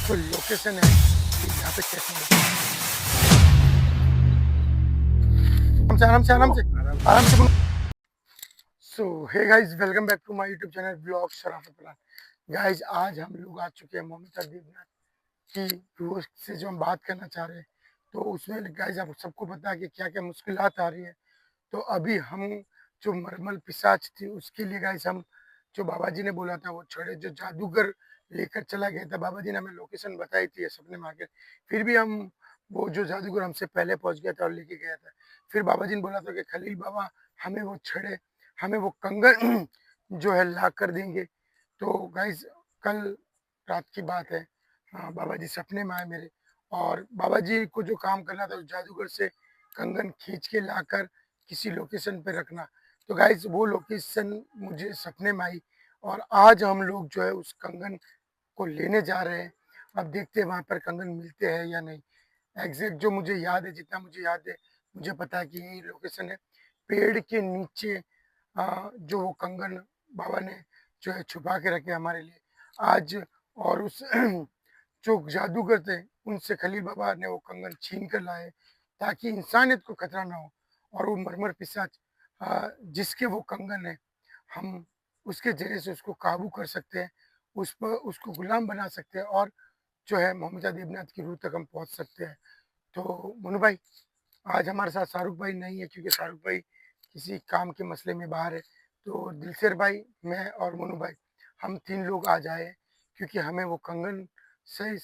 जो लोकेशन है यहाँ पे चेक करो। आराम से बोलो। So hey guys, welcome back to my YouTube channel blog Sharafat plan. Guys, आज हम लोग आ चुके हैं ममिता देवनाथ की रोज से जो हम बात करना चाह रहे हैं। तो उसमें गाइस आप सबको पता है कि क्या क्या मुश्किलात आ रही है। तो अभी हम जो मरमल पिशाच थी उसके लिए गाइस हम जो बाबा जी ने बोला था वो छड़े जो जादूगर लेकर चला गया था। बाबा जी ने हमें लोकेशन बताई थी सपने में आके। फिर भी हम वो जो जादूगर हमसे पहले पहुंच गया था और लेके गया था। फिर बाबा जी ने बोला था कि खलील बाबा हमें वो छड़े, हमें वो कंगन जो है ला कर देंगे। तो गाइस कल रात की बात है। हाँ, बाबा जी सपने में आए मेरे, और बाबा जी को जो काम करना था उस जादूगर से कंगन खींच के लाकर किसी लोकेशन पे रखना। तो गाइस वो लोकेशन मुझे सपने में आई, और आज हम लोग जो है उस कंगन को लेने जा रहे हैं। अब देखते हैं वहां पर कंगन मिलते हैं या नहीं। एग्जैक्ट जो मुझे याद है, जितना मुझे याद है, मुझे पता है कि यही लोकेशन है। पेड़ के नीचे जो वो कंगन बाबा ने जो है छुपा के रखे हमारे लिए आज। और उस जो जादूगर थे उनसे खलील बाबा ने वो कंगन छीन कर लाए ताकि इंसानियत को खतरा ना हो। और वो मरमर पिशाच जिसके वो कंगन है, हम उसके जरिए से उसको काबू कर सकते हैं, उस पर उसको गुलाम बना सकते हैं, और जो है मोहम्मद देवनाथ की रूह तक हम पहुंच सकते हैं। तो मोनू भाई, आज हमारे साथ शाहरुख भाई नहीं है क्योंकि शाहरुख भाई किसी काम के मसले में बाहर है। तो दिलसेर भाई, मैं और मोनू भाई, हम तीन लोग आ जाए क्योंकि हमें वो कंगन सही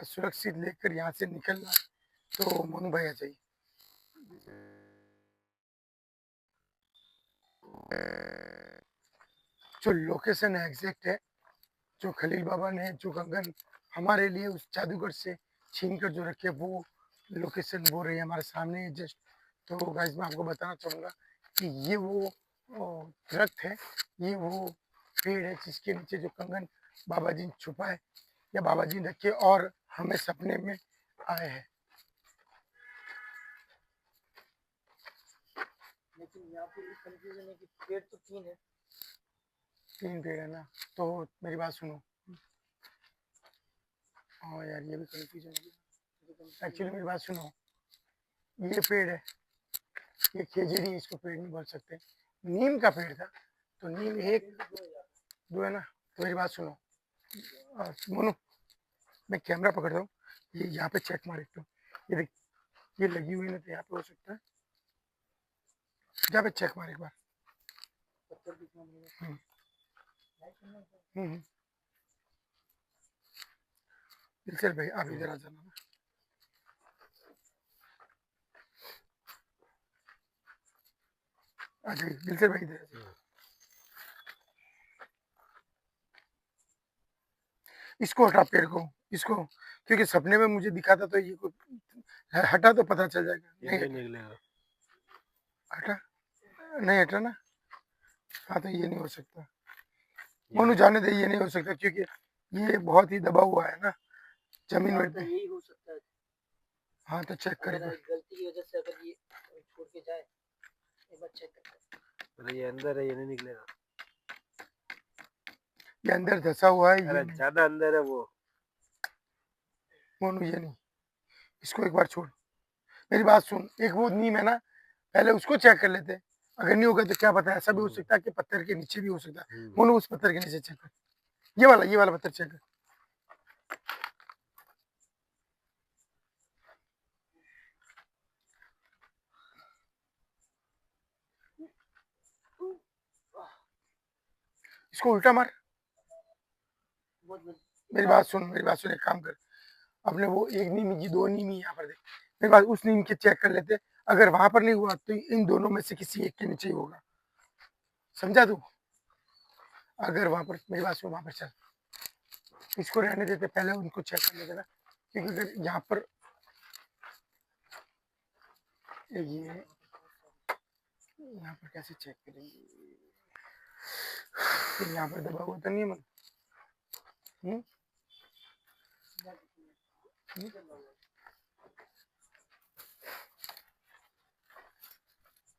सुरक्षित लेकर यहाँ से निकलना है। तो मोनू भाई आ जाइए। जो लोकेशन है एग्जैक्ट है, जो खलील बाबा ने जो कंगन हमारे लिए उस जादूगर से छीन कर जो रखे, वो लोकेशन वो रही है हमारे सामने जस्ट। तो गाइस मैं आपको बताना चाहूँगा कि ये वो दरख्त है, ये वो पेड़ है जिसके नीचे जो कंगन बाबा जी ने छुपा है या बाबा जी ने रखे और हमें सपने में आए हैं। लेकिन यहाँ पे कंफ्यूजन है कि पेड़ तो तीन है, तीन पेड़ है ना। तो मेरी बात सुनो। हाँ यार, ये भी कंफ्यूजन है। एक्चुअली मेरी बात सुनो, ये पेड़ है, ये खेजड़ी, इसको पेड़ नहीं बोल सकते। नीम का पेड़ था, तो नीम एक दो है ना। तो मेरी बात सुनो मोनू, मैं कैमरा पकड़ रहा हूँ, ये यहाँ पे चेक मार एक तो। ये देख, ये लगी हुई है ना, तो यहाँ पे हो सकता है। यहाँ पे चेक मार एक बार। हम्म, हम्म। दिलचर भाई आप इधर आ जाना ना। आ जाइए दिलचर भाई, इधर आ जाइए। इसको हटा पेड़ को, इसको, क्योंकि सपने में मुझे दिखा था, तो ये को हटा तो पता चल जाएगा। नहीं निकलेगा, हटा, नहीं हटा ना। हाँ, तो ये नहीं हो सकता मोनू, जाने दे, ये नहीं हो सकता क्योंकि ये बहुत ही दबा हुआ है ना जमीन में। तो यही हो सकता है। हाँ, तो चेक कर गलती की वजह से अगर ये छोड़ के जाए, एक बार चेक कर। अरे ये अंदर है, ये नहीं निकलेगा। ये अंदर धसा हुआ है, ये ज्यादा अंदर है वो मोनू, ये नहीं। इसको एक बार छोड़, मेरी बात सुन। एक वो नीम है ना, पहले उसको चेक कर लेते हैं। अगर नहीं होगा तो क्या पता, ऐसा भी हो सकता है कि पत्थर के नीचे भी हो सकता है। मोनू उस पत्थर के नीचे चेक कर, ये वाला पत्थर चेक कर। इसको उल्टा मार। मेरी बात सुन, एक काम कर। अपने वो एक नीम की दो नीम यहाँ पर देख, मेरी बात, उस नीम के चेक कर लेते। अगर वहां पर नहीं हुआ तो इन दोनों में से किसी एक के नीचे ही होगा, समझा तू। अगर वहां पर, मेरी बात सुन, वहां पर चल, इसको रहने देते, पहले उनको चेक कर लेते ना। क्योंकि अगर यहाँ पर ये, यहाँ पर कैसे चेक करेंगे, यहाँ पर दबा हुआ तो नहीं है मन। हम्म?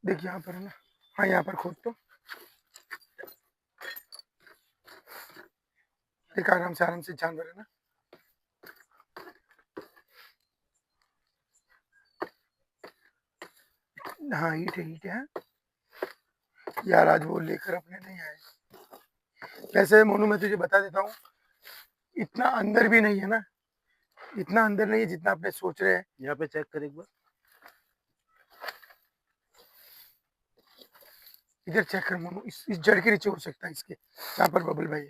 देख यहाँ पर है ना। हाँ, यहाँ पर खोद तो देख, आराम से जान रहे ना। हाँ ईट है यार, आज वो लेकर अपने नहीं आए। वैसे मोनू मैं तुझे बता देता हूँ, इतना अंदर भी नहीं है ना, इतना अंदर नहीं है जितना अपने सोच रहे हैं। यहाँ पे चेक कर एक बार। इधर चेक कर मोनू, इस जड़ के नीचे हो सकता है इसके, जहाँ पर बबल भाई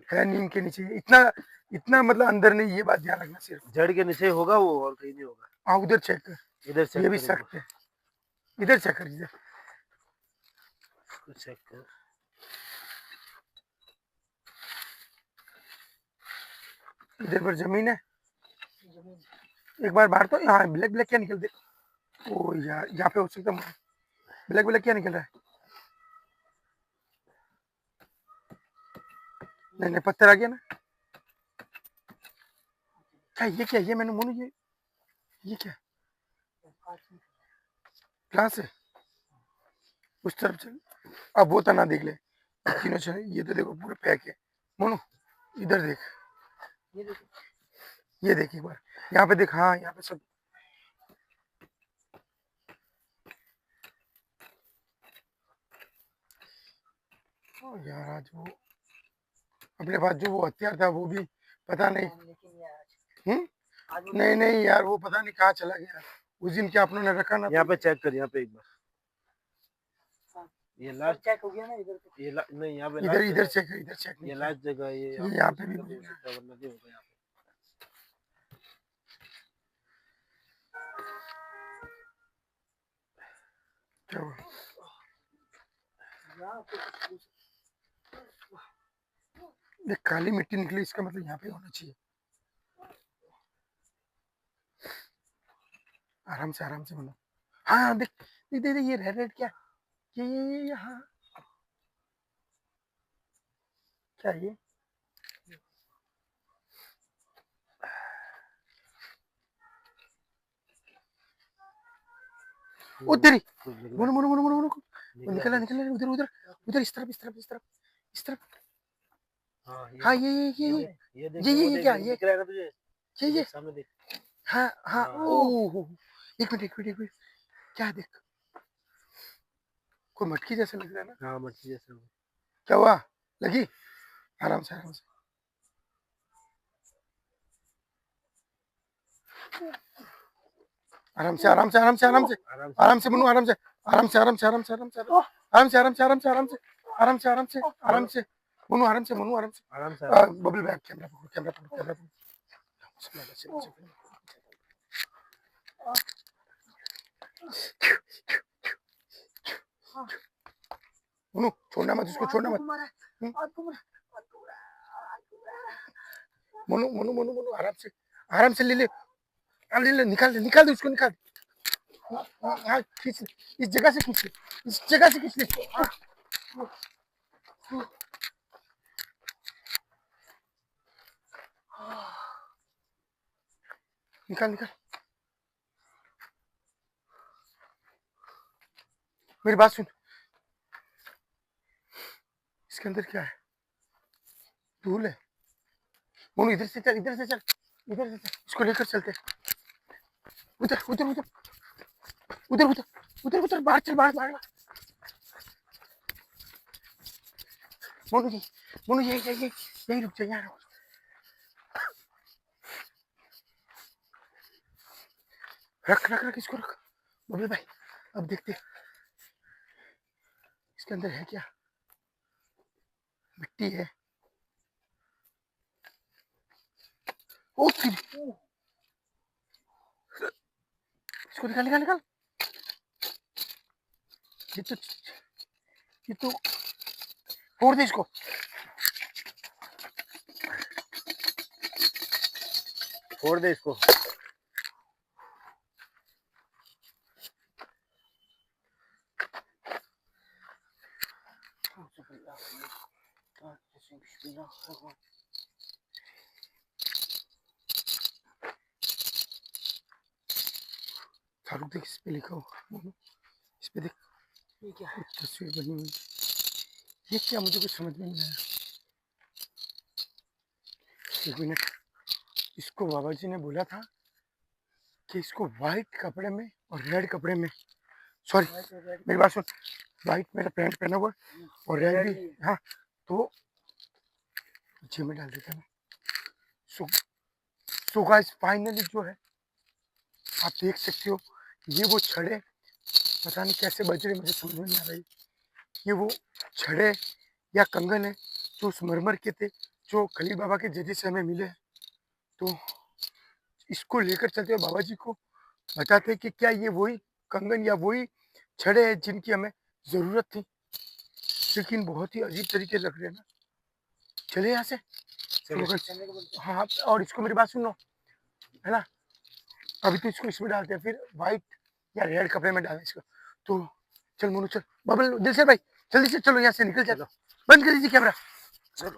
है नीम के नीचे। इतना इतना मतलब अंदर नहीं, ये बात ध्यान रखना सिर्फ। जड़ के नीचे होगा वो, और कहीं नहीं होगा। हाँ उधर चेक कर, इधर चेक ये भी कर एक सख्त बार। है। इधर चेक कर, इधर चेक कर। इधर पर जमीन है। एक बार बाहर तो, हाँ ब्लैक ब्लैक क्या निकलते। ओ यार यहाँ पे हो सकता है, ब्लैक ब्लैक क्या निकल रहा है। नहीं नहीं पत्थर आ गया ना। क्या ये मैंने मोनू ये क्या कहाँ से, उस तरफ चल। अब वो तना देख ले, तीनों चले, ये तो देखो पूरे पैक है। मोनू इधर देख, ये देख एक बार, यहाँ पे देख, हाँ यहाँ पे सब। ओ यार आज वो अपने पास जो वो हथियार था वो भी पता नहीं। नहीं नहीं यार, वो पता नहीं कहाँ चला गया। उस दिन क्या अपनों ने रखा ना। यहाँ पे चेक कर, यहाँ पे एक बार। ये लास्ट चेक हो गया ना इधर पे। नहीं, यहाँ पे इधर इधर चेक, इधर चेक ये नहीं लास्ट जगह है, ये यहाँ पे भी हो सकता है, वरना नहीं होगा यहाँ पे। क्या हुआ? देख काली मिट्टी निकली, इसका मतलब यहाँ पे होना चाहिए। आराम से बनो। हाँ देख देख देख देख, ये रेड रेड क्या, ये हाँ क्या ये। उधर ही मोनू मोनू मोनू मोनू मोनू, वो निकला निकला उधर उधर उधर, इस तरफ इस तरफ इस तरफ इस तरफ। हाँ ये क्या ये, दिख रहा है ना तुझे? ये सामने देख। हाँ हाँ ओ, एक मिनट एक मिनट एक मिनट, क्या है देख, कोई मटकी जैसा लग रहा है ना। हाँ मच्छी जैसा। क्या हुआ, लगी? आराम से आराम से। आराम से आराम से आराम से आराम से आराम से मनू, आराम से आराम से आराम से आराम से आराम से आराम से आराम से आराम से आराम से आराम से आराम से आराम से मनू, आराम से मनू, आराम से। बबल बैग, कैमरा पकड़ो कैमरा पकड़ो कैमरा पकड़ो। मनू छोड़ना मत इसको, छोड़ना मत। मनू मनू मनू मनू, आराम से ले ले, ले ले, निकाल दे उसको, निकाल। हाँ खींच ले, इस जगह से खींच ले, इस जगह से खींच ले। निकाल निकाल, मेरी बात सुन, इसके अंदर क्या है, धूल है। मोनू इधर से चल, इधर से चल, इधर से चल, इसको लेकर चलते। उधर उधर उधर उधर उधर उधर उधर, बाहर चल, बाहर बाहर। मोनू जी, मोनू यही रुक जा, यहाँ रुक। रख रख रख इसको रख। बबल भाई अब देखते इसके अंदर है क्या, मिट्टी है। ओ इसको निकाल निकाल निकाल, ये तो फोड़ दे इसको। फोड़ दे इसको। फारूक देख, इस पे लिखा हुआ, इस पे देख, ये क्या है, तस्वीर बनी हुई। ये क्या, मुझे कुछ समझ में नहीं आया। एक मिनट, इसको बाबा जी ने बोला था कि इसको व्हाइट कपड़े में और रेड कपड़े में, सॉरी मेरी बात सुन, व्हाइट मेरा पैंट पहना हुआ है और रेड भी, हाँ, तो नीचे में डाल देता हूँ। सो सो गाइस फाइनली जो है आप देख सकते हो, ये वो छड़े पता नहीं कैसे बज रहे, मुझे समझ में नहीं आ रही। ये वो छड़े या कंगन है जो उस मरमर के थे, जो खलील बाबा के जरिए से हमें मिले हैं। तो इसको लेकर चलते हुए बाबा जी को बताते हैं कि क्या ये वही कंगन या वही छड़े हैं जिनकी हमें ज़रूरत थी। लेकिन बहुत ही अजीब तरीके लग रहे हैं ना। चले यहाँ से। चलो। हाँ, और इसको मेरी बात सुनो, है ना? अभी तो इसको इसमें डालते हैं, फिर व्हाइट या रेड कपड़े में डालें इसको। तो चल मोनू चल, बबल दिल से भाई जल्दी से चलो यहाँ से निकल जाओ। बंद कर दीजिए कैमरा। चलो।